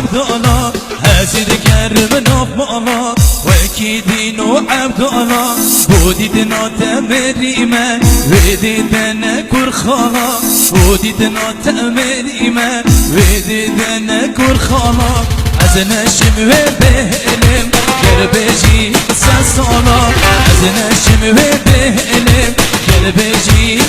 عبدالله هزید کرم ناف مالا وکی دین و عبدالله بودیدنا تمریمه ویدیدن کر خالا بودیدنا تمریمه ویدیدن کر خالا از نشم و بهلم گر بجی سالا از نشم و بهلم گر بجی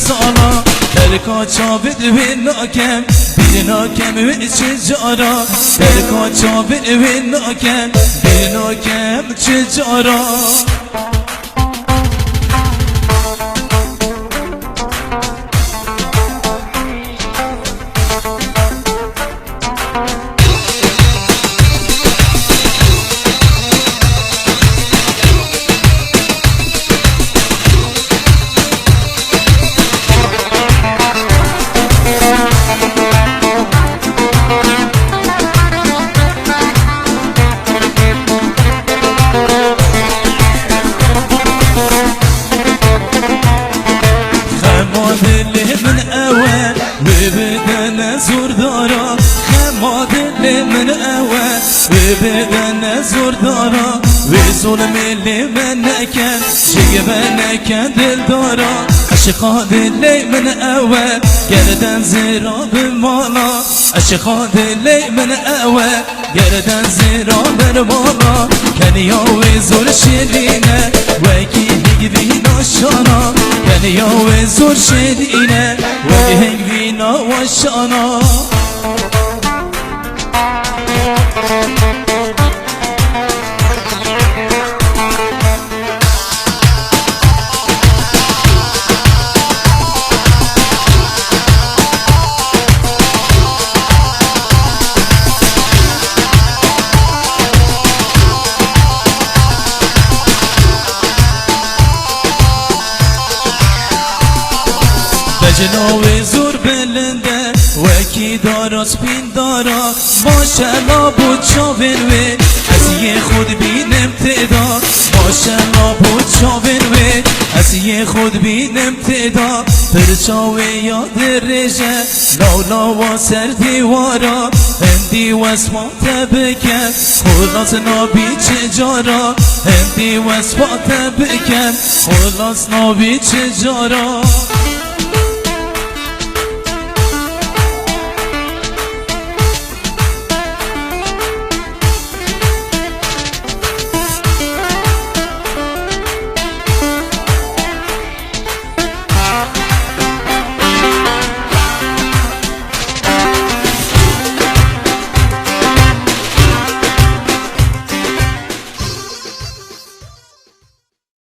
سالا درکا چابد و ناکم بیر ناکم و چجارا درکا چابد و ناکم بیر ناکم چجارا من أوى ببدنا زور دارا خما دل من أوى ببدنا زور دارا وظلم اللي من كان شقبنا كان دل دارا عشقا دل من أوى قردن زيرا بالمالا عشقا دل من أوى قردن زيرا بالمالا كان يوي زور شرينا وكي هقبينا الشارع كان يوي زور شرينا وهنگ وینا و شانا جناوی زور بلنده وکی دارا سپین دارا ماشالله بود چاون وی از یه خود بینم تدا ماشالله بود چاون وی از یه خود بینم تدا پرچاوی یاد رجه لالا و سر دیوارا هندی و اسمات بکن خلاص نابی چجارا هندی و اسمات بکن خلاص نابی چجارا